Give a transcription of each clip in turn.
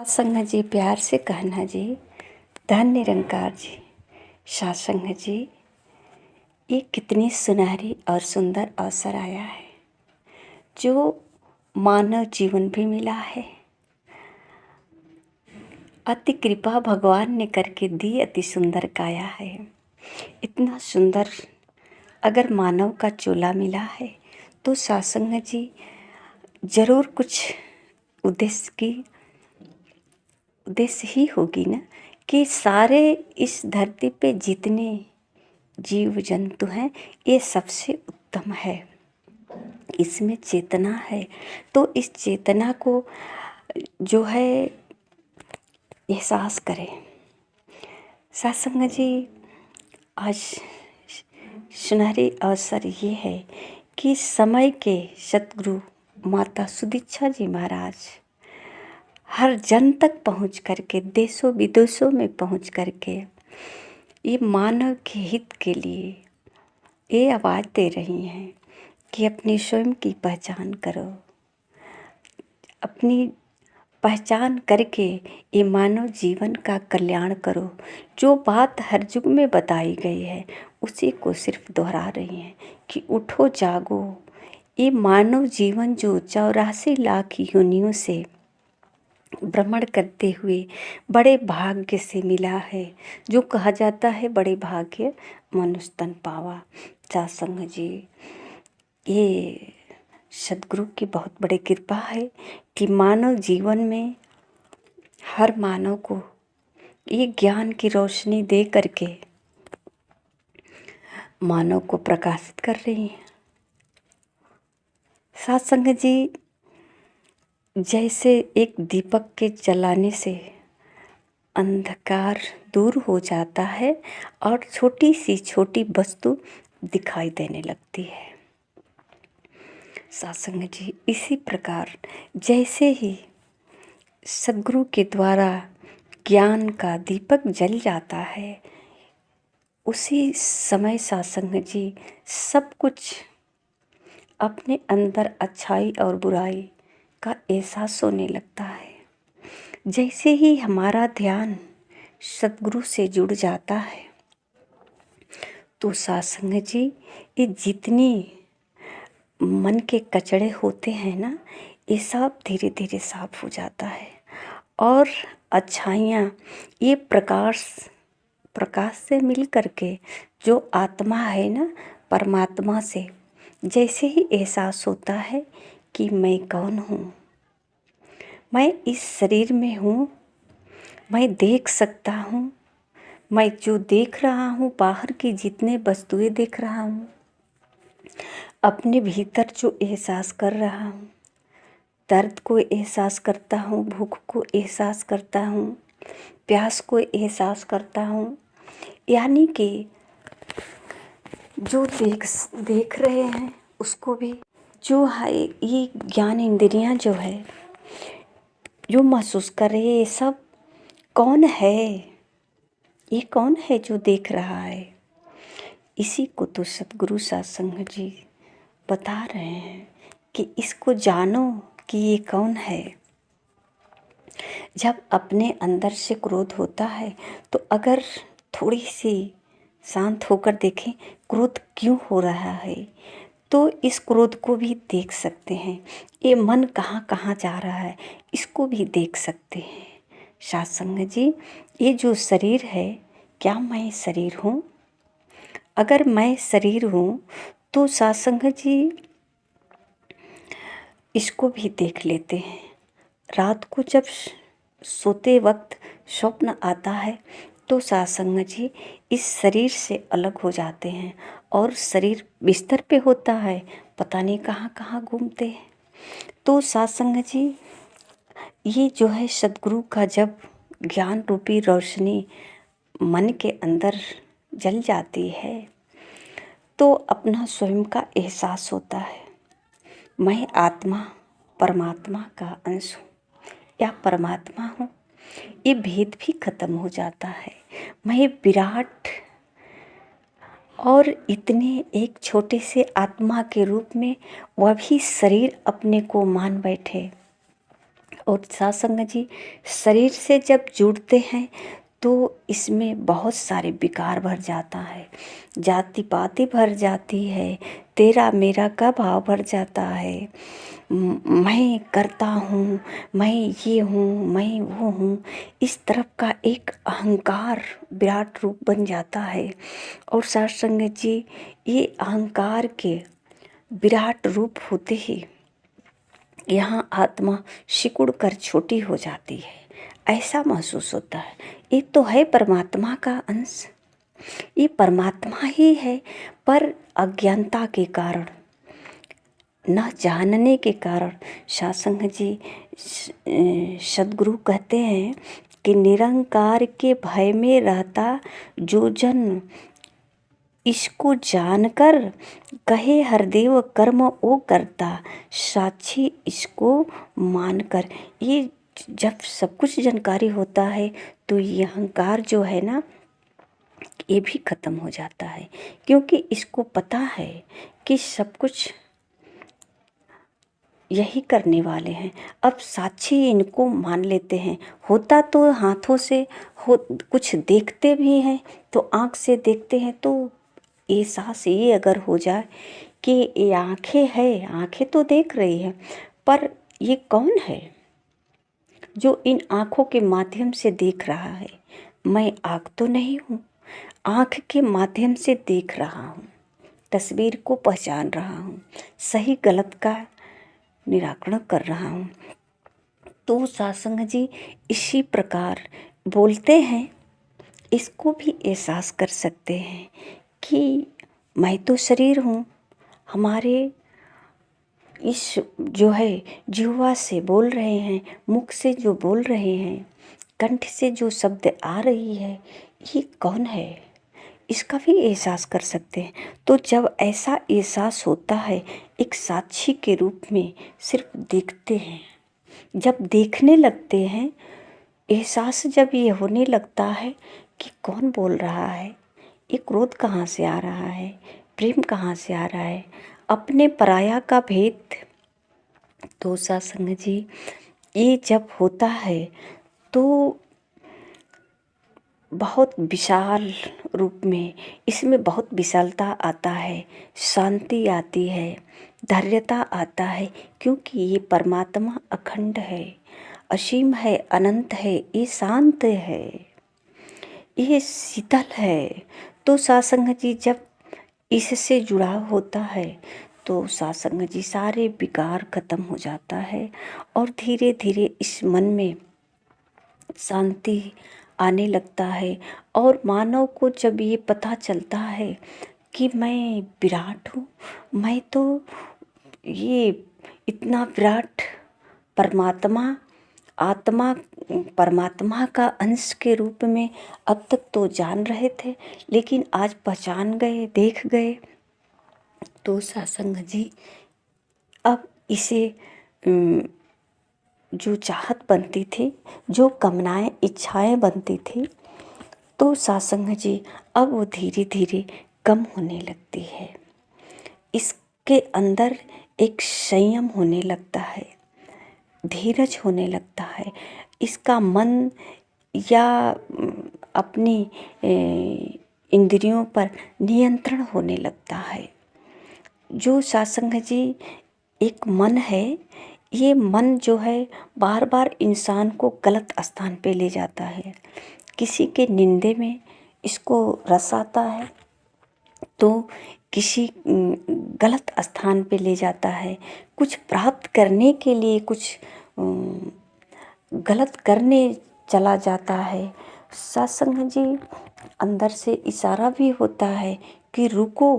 संग जी, प्यार से कहना जी, धन निरंकार जी, सासंग जी। ये कितनी सुनहरी और सुंदर अवसर आया है जो मानव जीवन भी मिला है। अति कृपा भगवान ने करके दी, अति सुंदर काया है। इतना सुंदर अगर मानव का चोला मिला है तो सासंग जी जरूर कुछ उद्देश्य ही होगी ना, कि सारे इस धरती पे जितने जीव जंतु हैं ये सबसे उत्तम है, इसमें चेतना है। तो इस चेतना को जो है एहसास करें। सत्संग जी, आज सुनहरी अवसर ये है कि समय के सतगुरु माता सुदीक्षा जी महाराज हर जन तक पहुँच करके, देशों विदेशों में पहुँच करके ये मानव के हित के लिए ये आवाज़ दे रही हैं कि अपनी स्वयं की पहचान करो। अपनी पहचान करके ये मानव जीवन का कल्याण करो। जो बात हर युग में बताई गई है उसी को सिर्फ दोहरा रही हैं कि उठो जागो। ये मानव जीवन जो 84 लाख योनियों से भ्रमण करते हुए बड़े भाग्य से मिला है, जो कहा जाता है बड़े भाग्य मनुष्य तन पावा। सत्संग जी, ये सद्गुरु की बहुत बड़ी कृपा है कि मानव जीवन में हर मानव को ये ज्ञान की रोशनी दे करके मानव को प्रकाशित कर रही है। सत्संग जी, जैसे एक दीपक के जलाने से अंधकार दूर हो जाता है और छोटी सी छोटी वस्तु दिखाई देने लगती है। सत्संग जी, इसी प्रकार जैसे ही सद्गुरु के द्वारा ज्ञान का दीपक जल जाता है, उसी समय सत्संग जी सब कुछ अपने अंदर अच्छाई और बुराई का एहसास होने लगता है। जैसे ही हमारा ध्यान सद्गुरु से जुड़ जाता है तो सत्संग जी ये जितनी मन के कचड़े होते हैं ना, ये सब धीरे धीरे साफ हो जाता है और अच्छाइयाँ ये प्रकाश से मिल करके जो आत्मा है ना, परमात्मा से जैसे ही एहसास होता है कि मैं कौन हूँ, मैं इस शरीर में हूँ, मैं देख सकता हूँ, मैं जो देख रहा हूँ, बाहर की जितने वस्तुएं देख रहा हूँ, अपने भीतर जो एहसास कर रहा हूँ, दर्द को एहसास करता हूँ, भूख को एहसास करता हूँ, प्यास को एहसास करता हूँ, यानी कि जो देख रहे हैं उसको भी, जो है ये ज्ञान इंद्रियां जो है जो महसूस कर रहे हैं, ये सब कौन है, ये कौन है जो देख रहा है। इसी को तो सद्गुरु सत्संग जी बता रहे हैं कि इसको जानो कि ये कौन है। जब अपने अंदर से क्रोध होता है तो अगर थोड़ी सी शांत होकर देखें क्रोध क्यों हो रहा है, तो इस क्रोध को भी देख सकते हैं। ये मन कहाँ कहाँ जा रहा है इसको भी देख सकते हैं। सत्संग जी, ये जो शरीर है, क्या मैं शरीर हूँ? अगर मैं शरीर हूँ तो सत्संग जी इसको भी देख लेते हैं। रात को जब सोते वक्त स्वप्न आता है तो सत्संग जी इस शरीर से अलग हो जाते हैं और शरीर बिस्तर पे होता है, पता नहीं कहाँ कहाँ घूमते हैं। तो सत्संग जी ये जो है सद्गुरु का जब ज्ञान रूपी रोशनी मन के अंदर जल जाती है तो अपना स्वयं का एहसास होता है। मैं आत्मा परमात्मा का अंश हूँ या परमात्मा हूँ, ये भेद भी खत्म हो जाता है। मैं विराट और इतने एक छोटे से आत्मा के रूप में वह भी शरीर अपने को मान बैठे और सत्संग जी शरीर से जब जुड़ते हैं तो इसमें बहुत सारे विकार भर जाता है, जाति पाति भर जाती है, तेरा मेरा का भाव भर जाता है। मैं करता हूँ, मैं ये हूँ, मैं वो हूँ, इस तरफ का एक अहंकार विराट रूप बन जाता है। और सत्संग जी ये अहंकार के विराट रूप होते ही यहाँ आत्मा सिकुड़ कर छोटी हो जाती है, ऐसा महसूस होता है। ये तो है परमात्मा का अंश, ये परमात्मा ही है, पर अज्ञानता के कारण, न जानने के कारण सत्संग जी सद्गुरु कहते हैं कि निरंकार के भय में रहता जो जन इसको जानकर कहे हरदेव कर्म वो करता, साक्षी इसको मानकर। ये जब सब कुछ जानकारी होता है तो ये अहंकार जो है ना, ये भी खत्म हो जाता है, क्योंकि इसको पता है कि सब कुछ यही करने वाले हैं। अब साक्षी इनको मान लेते हैं, होता तो हाथों से हो, कुछ देखते भी हैं तो आँख से देखते हैं, तो एहसास ये अगर हो जाए कि ये आँखें हैं, आँखें तो देख रही हैं, पर ये कौन है जो इन आँखों के माध्यम से देख रहा है? मैं आँख तो नहीं हूँ, आँख के माध्यम से देख रहा हूँ, तस्वीर को पहचान रहा हूँ, सही गलत का निराकरण कर रहा हूँ। तो सत्संग जी इसी प्रकार बोलते हैं, इसको भी एहसास कर सकते हैं कि मैं तो शरीर हूँ, हमारे इस जो है जिह्वा से बोल रहे हैं, मुख से जो बोल रहे हैं, कंठ से जो शब्द आ रही है, ये कौन है, इसका भी एहसास कर सकते हैं। तो जब ऐसा एहसास होता है, एक साक्षी के रूप में सिर्फ देखते हैं, जब देखने लगते हैं, एहसास जब ये होने लगता है कि कौन बोल रहा है, ये क्रोध कहाँ से आ रहा है, प्रेम कहाँ से आ रहा है, अपने पराया का भेद। तो सत्संग जी ये जब होता है तो बहुत विशाल रूप में इसमें बहुत विशालता आता है, शांति आती है, धैर्यता आता है, क्योंकि ये परमात्मा अखंड है, असीम है, अनंत है, ये शांत है, ये शीतल है। तो सत्संग जी जब इससे जुड़ा होता है तो सत्संग जी सारे विकार खत्म हो जाता है और धीरे धीरे इस मन में शांति आने लगता है। और मानव को जब ये पता चलता है कि मैं विराट हूँ, मैं तो ये इतना विराट परमात्मा आत्मा परमात्मा का अंश के रूप में अब तक तो जान रहे थे, लेकिन आज पहचान गए, देख गए। तो सत्संग जी अब इसे जो चाहत बनती थी, जो कामनाएं इच्छाएं बनती थी, तो सत्संग जी अब वो धीरे धीरे कम होने लगती है। इसके अंदर एक संयम होने लगता है, धीरज होने लगता है, इसका मन या अपनी इंद्रियों पर नियंत्रण होने लगता है। जो सत्संग जी एक मन है, ये मन जो है बार बार इंसान को गलत स्थान पे ले जाता है, किसी के निंदे में इसको रस आता है तो किसी गलत स्थान पे ले जाता है, कुछ प्राप्त करने के लिए कुछ गलत करने चला जाता है। सत्संग जी अंदर से इशारा भी होता है कि रुको,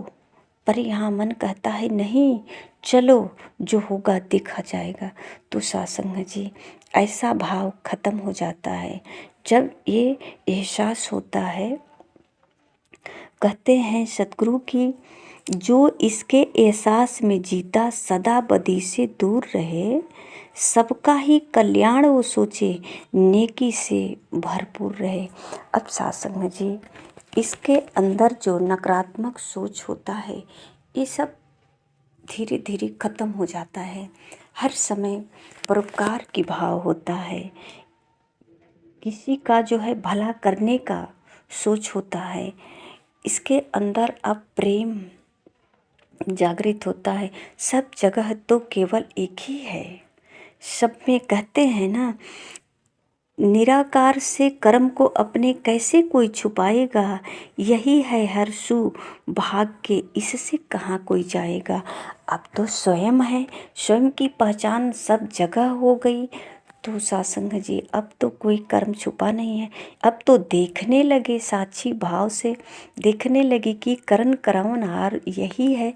पर यहाँ मन कहता है नहीं, चलो जो होगा देखा जाएगा। तो सत्संग जी ऐसा भाव खत्म हो जाता है जब ये एहसास होता है। कहते हैं सद्गुरु की जो इसके एहसास में जीता सदा बदी से दूर रहे, सबका ही कल्याण वो सोचे, नेकी से भरपूर रहे। अब सत्संग जी इसके अंदर जो नकारात्मक सोच होता है, ये सब धीरे धीरे खत्म हो जाता है। हर समय परोपकार की भाव होता है, किसी का जो है भला करने का सोच होता है, इसके अंदर अब प्रेम जागृत होता है। सब जगह तो केवल एक ही है। सब में कहते हैं ना, निराकार से कर्म को अपने कैसे कोई छुपाएगा, यही है हर सु भाग्य, इससे कहाँ कोई जाएगा। अब तो स्वयं है, स्वयं की पहचान सब जगह हो गई। तो सासंग जी अब तो कोई कर्म छुपा नहीं है। अब तो देखने लगे, साक्षी भाव से देखने लगे कि करण करावनहार यही है।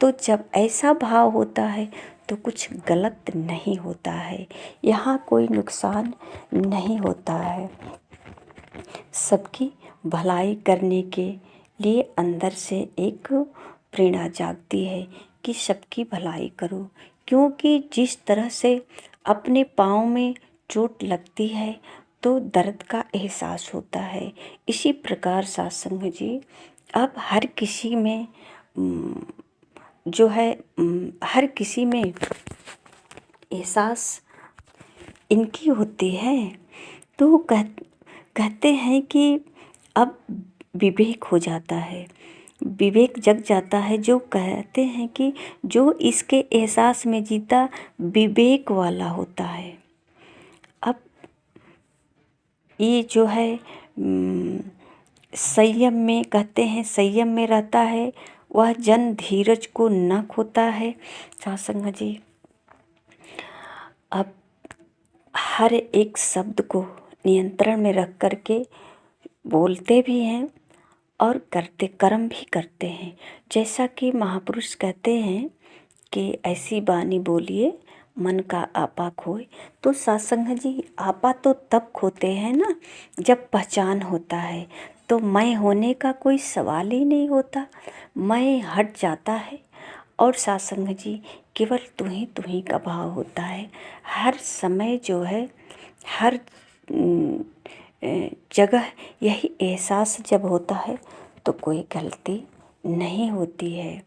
तो जब ऐसा भाव होता है तो कुछ गलत नहीं होता है, यहाँ कोई नुकसान नहीं होता है। सबकी भलाई करने के लिए अंदर से एक प्रेरणा जागती है कि सबकी भलाई करो, क्योंकि जिस तरह से अपने पाँव में चोट लगती है तो दर्द का एहसास होता है, इसी प्रकार सत्संग जी अब हर किसी में जो है हर किसी में एहसास इनकी होती है। तो कहते हैं कि अब विवेक हो जाता है, विवेक जग जाता है। जो कहते हैं कि जो इसके एहसास में जीता विवेक वाला होता है। अब ये जो है संयम में, कहते हैं संयम में रहता है, वह जन धीरज को न खोता है। सत्संग जी अब हर एक शब्द को नियंत्रण में रख कर के बोलते भी हैं और करते कर्म भी करते हैं। जैसा कि महापुरुष कहते हैं कि ऐसी बानी बोलिए मन का आपा खोए। तो सत्संग जी आपा तो तब खोते हैं ना जब पहचान होता है, तो मैं होने का कोई सवाल ही नहीं होता, मैं हट जाता है और सत्संग जी केवल तू ही का भाव होता है। हर समय जो है हर जगह यही एहसास जब होता है तो कोई गलती नहीं होती है।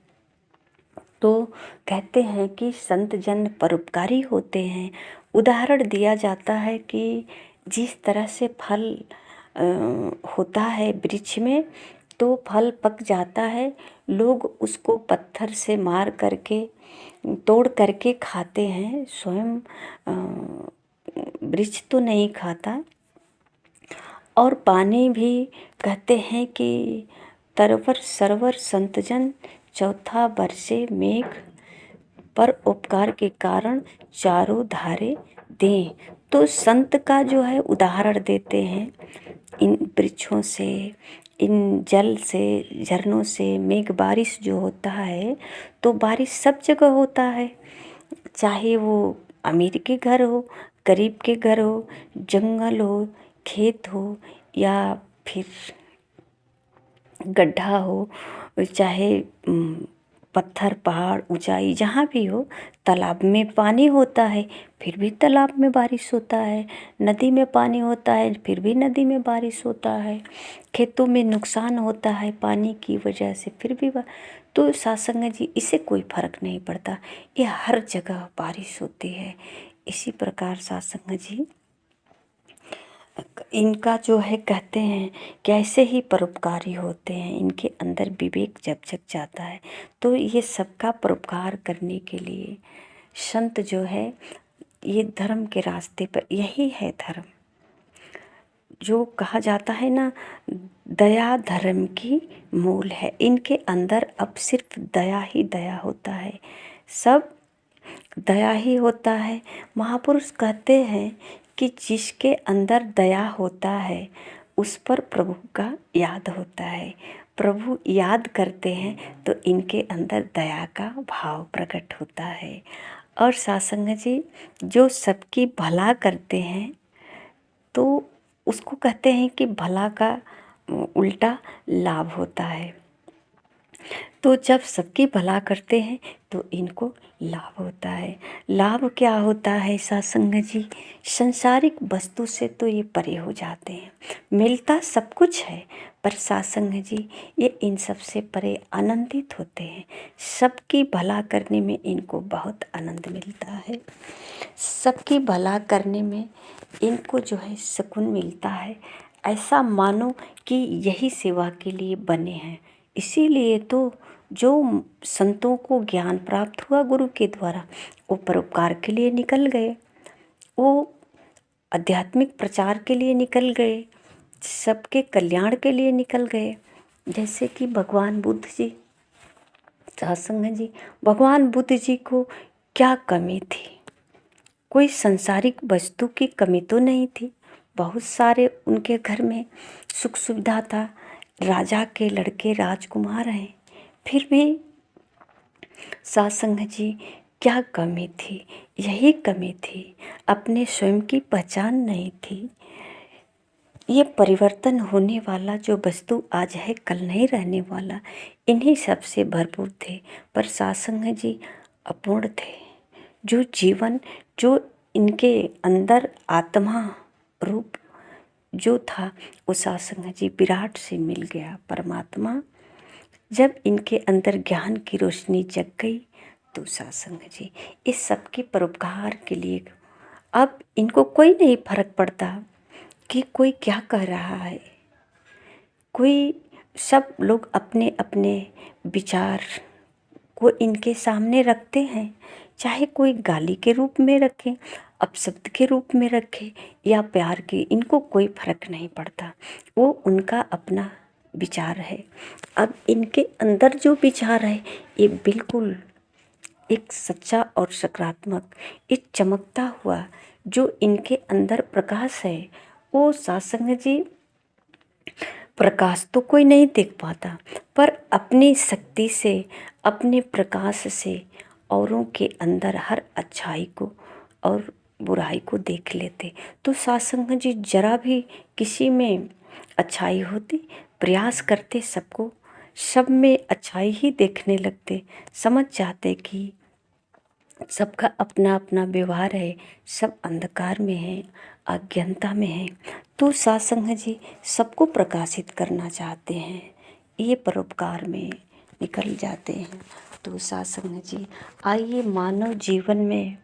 तो कहते हैं कि संत जन परोपकारी होते हैं। उदाहरण दिया जाता है कि जिस तरह से फल होता है वृक्ष में, तो फल पक जाता है, लोग उसको पत्थर से मार करके तोड़ करके खाते हैं, स्वयं वृक्ष तो नहीं खाता। और पानी भी कहते हैं कि तरवर सरवर संतजन चौथा बरसे मेघ, पर उपकार के कारण चारों धारे दें। तो संत का जो है उदाहरण देते हैं इन वृक्षों से, इन जल से, झरनों से। मेघ बारिश जो होता है तो बारिश सब जगह होता है, चाहे वो अमीर के घर हो, गरीब के घर हो, जंगल हो, खेत हो या फिर गड्ढा हो, चाहे पत्थर पहाड़ ऊंचाई जहाँ भी हो, तालाब में पानी होता है फिर भी तालाब में बारिश होता है, नदी में पानी होता है फिर भी नदी में बारिश होता है, खेतों में नुकसान होता है पानी की वजह से फिर भी तो सत्संग जी इससे कोई फर्क नहीं पड़ता, ये हर जगह बारिश होती है। इसी प्रकार सत्संग जी इनका जो है कहते हैं कि ऐसे ही परोपकारी होते हैं, इनके अंदर विवेक जब जग जाता है। तो ये सबका परोपकार करने के लिए संत जो है ये धर्म के रास्ते पर, यही है धर्म। जो कहा जाता है ना, दया धर्म की मूल है। इनके अंदर अब सिर्फ दया ही दया होता है, सब दया ही होता है। महापुरुष कहते हैं कि जिसके अंदर दया होता है उस पर प्रभु का याद होता है। प्रभु याद करते हैं तो इनके अंदर दया का भाव प्रकट होता है। और सत्संग जी जो सबकी भला करते हैं तो उसको कहते हैं कि भला का उल्टा लाभ होता है। तो जब सबकी भला करते हैं तो इनको लाभ होता है। लाभ क्या होता है सत्संग जी? संसारिक वस्तु से तो ये परे हो जाते हैं, मिलता सब कुछ है, पर सत्संग जी ये इन सब से परे आनंदित होते हैं। सबकी भला करने में इनको बहुत आनंद मिलता है, सबकी भला करने में इनको जो है सुकून मिलता है। ऐसा मानो कि यही सेवा के लिए बने हैं। इसीलिए तो जो संतों को ज्ञान प्राप्त हुआ गुरु के द्वारा, वो परोपकार के लिए निकल गए, वो आध्यात्मिक प्रचार के लिए निकल गए, सबके कल्याण के लिए निकल गए। जैसे कि भगवान बुद्ध जी, सत्संग जी, भगवान बुद्ध जी को क्या कमी थी? कोई सांसारिक वस्तु की कमी तो नहीं थी, बहुत सारे उनके घर में सुख सुविधा था, राजा के लड़के राजकुमार हैं, फिर भी सत्संग जी क्या कमी थी? यही कमी थी, अपने स्वयं की पहचान नहीं थी। ये परिवर्तन होने वाला जो वस्तु आज है कल नहीं रहने वाला, इन्हीं सब से भरपूर थे, पर सत्संग जी अपूर्ण थे। जो जीवन जो इनके अंदर आत्मा रूप जो था, वो सत्संग जी विराट से मिल गया। परमात्मा जब इनके अंदर ज्ञान की रोशनी जग गई तो सत्संग जी इस सब के परोपकार के लिए, अब इनको कोई नहीं फर्क पड़ता कि कोई क्या कह रहा है। कोई, सब लोग अपने अपने विचार को इनके सामने रखते हैं, चाहे कोई गाली के रूप में रखे, अपशब्द के रूप में रखे या प्यार के, इनको कोई फर्क नहीं पड़ता। वो उनका अपना विचार है। अब इनके अंदर जो विचार है ये बिल्कुल एक सच्चा और सकारात्मक, एक चमकता हुआ जो इनके अंदर प्रकाश है, वो सत्संग जी प्रकाश तो कोई नहीं देख पाता, पर अपनी शक्ति से, अपने प्रकाश से औरों के अंदर हर अच्छाई को और बुराई को देख लेते। तो सत्संग जी जरा भी किसी में अच्छाई होती, प्रयास करते सबको, सब में अच्छाई ही देखने लगते, समझ जाते कि सबका अपना अपना व्यवहार है, सब अंधकार में है, अज्ञानता में है। तो सत्संग जी सबको प्रकाशित करना चाहते हैं, ये परोपकार में निकल जाते हैं। तो सत्संग जी आइए मानव जीवन में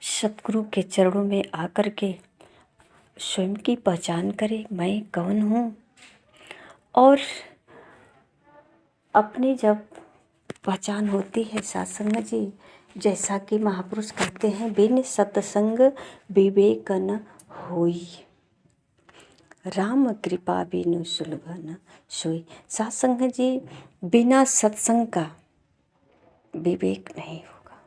सतगुरु के चरणों में आकर के स्वयं की पहचान करें, मैं कौन हूँ। और अपनी जब पहचान होती है सत्संग जी, जैसा कि महापुरुष कहते हैं, बिन सत्संग विवेक न होई, राम कृपा बिनु सुलभ न सोई। सत्संग जी बिना सत्संग का विवेक नहीं होगा,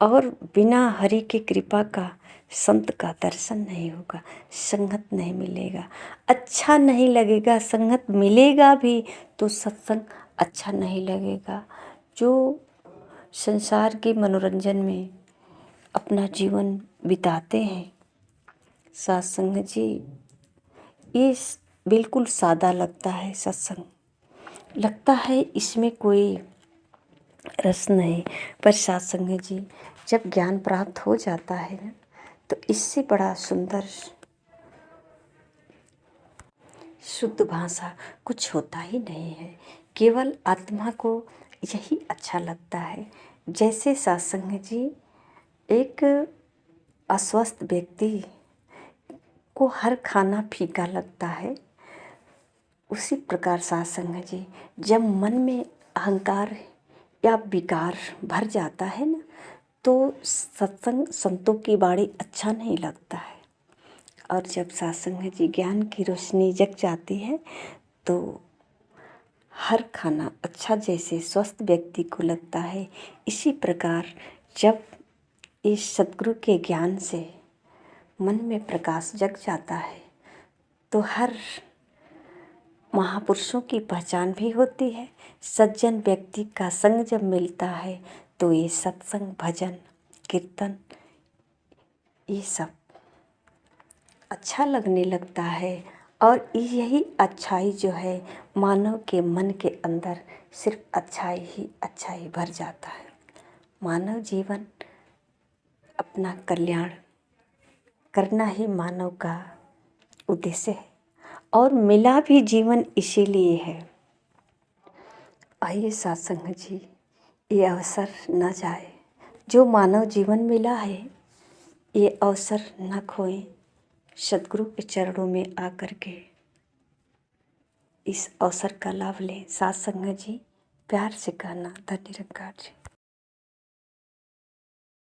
और बिना हरि की कृपा का संत का दर्शन नहीं होगा, संगत नहीं मिलेगा, अच्छा नहीं लगेगा। संगत मिलेगा भी तो सत्संग अच्छा नहीं लगेगा। जो संसार के मनोरंजन में अपना जीवन बिताते हैं, सत्संग जी ये बिल्कुल सादा लगता है। सत्संग लगता है इसमें कोई रस नहीं, पर सत्संग जी जब ज्ञान प्राप्त हो जाता है ना, तो इससे बड़ा सुंदर शुद्ध भाषा कुछ होता ही नहीं है। केवल आत्मा को यही अच्छा लगता है। जैसे सत्संग जी एक अस्वस्थ व्यक्ति को हर खाना फीका लगता है, उसी प्रकार सत्संग जी जब मन में अहंकार या विकार भर जाता है ना, तो सत्संग संतों की बाणी अच्छा नहीं लगता है। और जब सत्संग जी ज्ञान की रोशनी जग जाती है तो हर खाना अच्छा जैसे स्वस्थ व्यक्ति को लगता है, इसी प्रकार जब इस सद्गुरु के ज्ञान से मन में प्रकाश जग जाता है तो हर महापुरुषों की पहचान भी होती है। सज्जन व्यक्ति का संग जब मिलता है तो ये सत्संग, भजन, कीर्तन, ये सब अच्छा लगने लगता है। और यही अच्छाई जो है मानव के मन के अंदर सिर्फ अच्छाई ही अच्छाई भर जाता है। मानव जीवन अपना कल्याण करना ही मानव का उद्देश्य है और मिला भी जीवन इसीलिए है। आइए साथ संगत जी, ये अवसर न जाए, जो मानव जीवन मिला है ये अवसर न खोएं। सद्गुरु के चरणों में आकर के इस अवसर का लाभ लें। साथ संगत जी, प्यार से कहना। धन्य निरंकार जी।